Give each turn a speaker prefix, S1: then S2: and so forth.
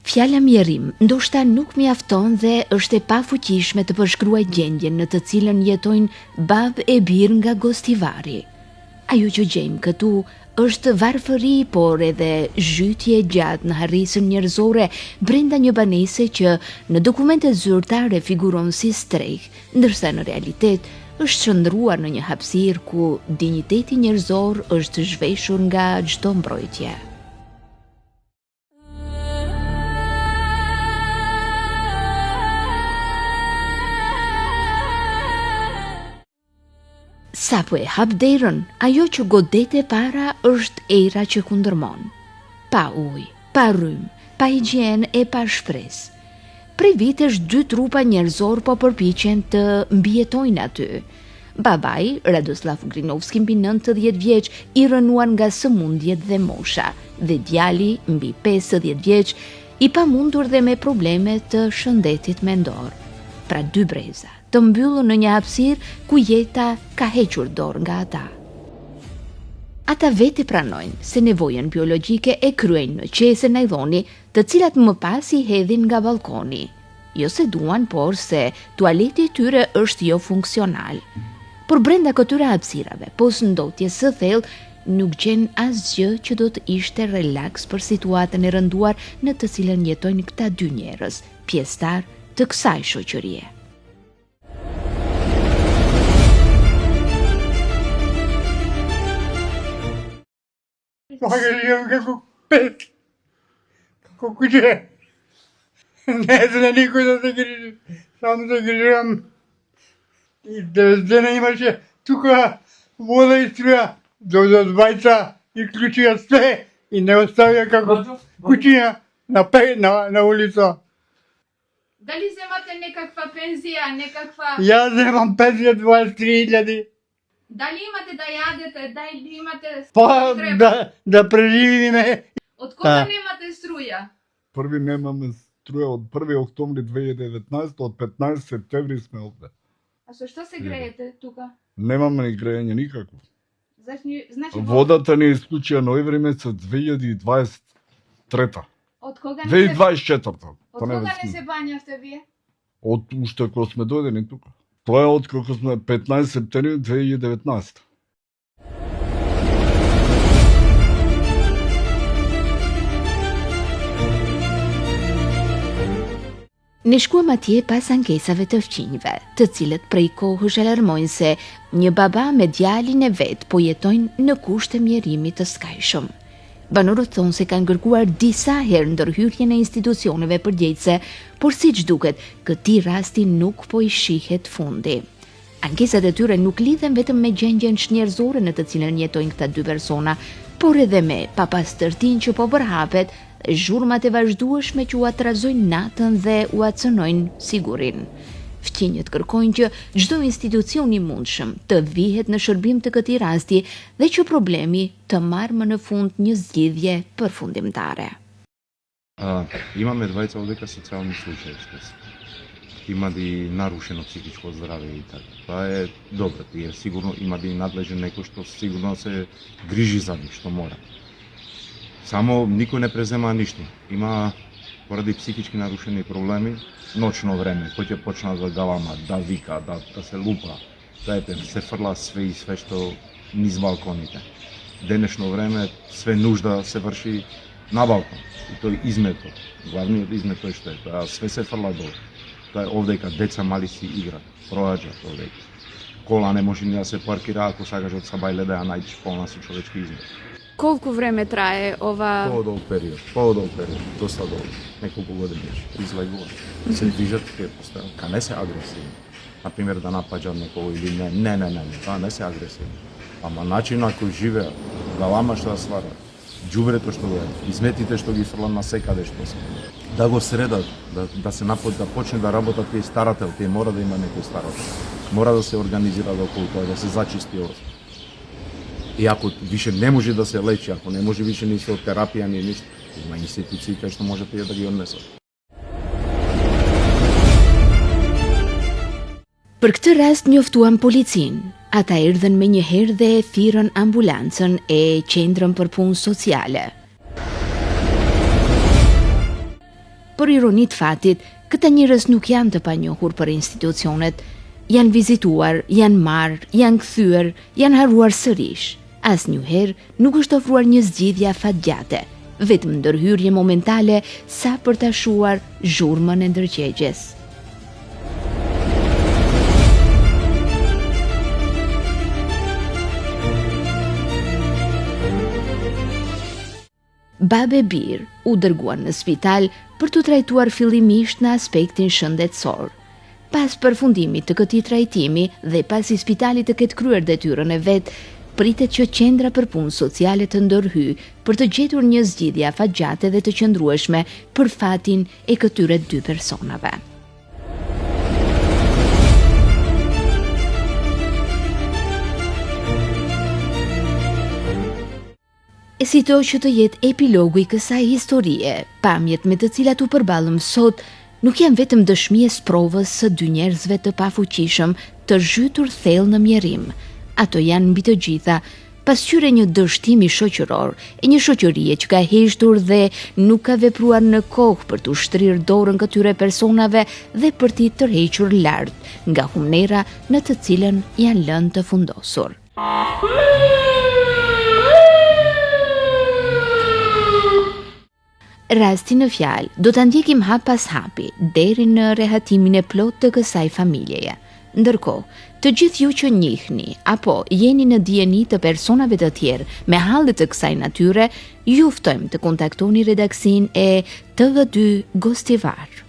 S1: Fjala mjerim ndoshta nuk mjafton dhe është e pafuqishme të përshkruaj gjendjen në të cilën jetojnë babë e birë nga Gostivari. Ajo që gjejmë këtu është varfëri, por edhe zhytje gjatë në harrisën njerëzore brenda një banese që në dokumentet zyrtare figuron si strehë, ndërsa në realitet është qëndruar në një hapësirë ku dinjiteti njerëzor është zhveshur nga çdo mbrojtje. Sa po e hap derën, ajo që godet e para është era që kundërmon. Pa ujë, pa rrymë, pa higjenë e pa shpresë. Prej vitesh 2 trupa njerëzor po përpiqen të mbijetojnë aty. Babai, Radoslav Grinovski mbi 90 vjeç, i rënuar nga sëmundjet dhe mosha, dhe djali mbi 50 vjeç, i pamundur dhe me probleme të shëndetit mendor. Pra 2 breza të mbyllur në një hapësirë ku jeta ka hequr dorë nga ata. Ata vetë pranojnë se nevojën biologjike e kryejnë në qese në dhoni, të cilat më pas i hedhin nga balkoni. Jo se duan, por se tualeti i tyre është jo funksional. Por brenda këtyre hapësirave, pos ndotjes së thellë, nuk gjen asgjë që do të ishte relaks për situatën e rënduar në të cilën jetojnë këta 2 njerëz, pjesëtar të kësaj shoqërie.
S2: Kako pet, kako kuće, ne znam niko da se griži, samo se grižam. I 90 imаше тука вода и струя, до 20 изключиха sve и не оставя како кучиња на улица.
S3: Дали вземате некаква пензија, некаква...
S2: Јас земам пензија 23.000.
S3: Дали имате да јадете, дали имате...
S2: Па да преживиме.
S3: Од кога немате струја?
S4: Први немаме струја од 1 октомври 2019, од 15 септември сме овде.
S3: А со што се греете тука?
S4: Немаме ни грејање никакво.
S3: Значи
S4: Водата ни исклучија ноември месец 2023.
S3: Од кога не се...
S4: 2024.
S3: Од кога не се бањавте вие?
S4: Од уште кога сме дојдени тука. Тоа е од кога сме 15 септември 2019.
S1: Ne shkuam atje pas ankesave të fqinjve, të cilët prej kohësh alarmojnë se një baba me djalin e vet po jetojnë në kushte mjerimi të skajshëm. Banorët thonë se kanë kërkuar disa herë ndërhyrjen e institucioneve përgjegjëse, por siç duket, këtij rasti nuk po i shihet fundi. Ankesat e tyre nuk lidhen vetëm me gjendjen njerëzore në të cilën jetojnë këta 2 persona, por edhe me papastërtinë që po përhapet, zhurmat e vazhdueshme që u atrazojnë natën dhe u acënojnë sigurin. Fqinjët kërkojnë që çdo institucion i mundshëm të vihet në shërbim të këtij rasti dhe që problemi të marrë më në fund një zgjidhje përfundimtare.
S5: Имаме двајца овдека социјални случаи, има и нарушено психичко здраве и така. Тоа е добро, тие сигурно има и надлежен некој што сигурно се грижи за нив, што мора. Само никој не презема ништо. Има поради психички нарушени проблеми, ноќно време, кој ќе почна да галама, да вика, да се лупа, да се фрла све и све што низ балконите. Денешно време све нужда се врши на балкон. И тој изметот, главниот измет тој што е, тоа све се фрла долу. Тоа е овдека деца мали си играат, проаѓаат овдека. Кола не може ни да се паркира ако сакаш од Сабајле да ја најдеш полна со човечки измет.
S3: Колку време трае ова...
S5: По-долг период, доста долг, неколку години излагува. Се движат ке постојано, ка не се агресивни. Например, да напаѓаат некого или не, тоа не се агресивни. Ама начин на кој живеат, галама што да сварат, џубрето што го е, изметите што ги фрлат на секаде што се. Да го средат, да се напод, да почне да работат тие старател, тие мора да има некој старател. Мора да се организира околу тоа, да се зачисти ова. И ако више не може да се лечи, ако не може више ни со терапија, ни ништо, има институции кај што можете да ги однесат.
S1: Për këtë rast njoftuan policinë. Ata erdhën me një herë dhe thirrën ambulancën e qendrën për punë sociale. për ironit fatit, këta njerëz nuk janë të panjohur për institucionet, janë vizituar, janë marrë, janë kthyer, janë harruar sërish. Asnjëherë nuk është ofruar një zgjidhje afatgjate, vetëm ndërhyrje momentale sa për ta shuar zhurmën e ndërgjegjes. Babe Bir u dërguan në spital për të trajtuar fillimisht në aspektin shëndetësor. Pas përfundimit të këtij trajtimi dhe pasi spitali të ketë kryer detyrën e vet, pritet që qendra për punë sociale të ndërhyjë për të gjetur një zgjidhje afatgjate dhe të qëndrueshme për fatin e këtyre dy personave. E si to që të jetë epilogu i kësaj historie, pamjet me të cilat u përballëm sot nuk janë vetëm dëshmi e sprovës së dy njerëzve të pafuqishëm të zhytur thellë në mjerim. Ato janë mbi të gjitha pasqyrë një dështimi shoqëror, e një shoqërie që ka heshtur dhe nuk ka vepruar në kohë për të ushtrirë dorën këtyre personave dhe për t'i tërhequr lart nga humnera në të cilën janë lënë të fundosur. Rasti në fjalë, do të ndjekim hap pas hapi, deri në rehatimin e plot të kësaj familjeje. Ndërkohë, të gjithë ju që njihni, apo jeni në dijeni të personave të tjerë me halle të kësaj natyre, ju ftojmë të kontaktoni redaksin e TV2 Gostivar.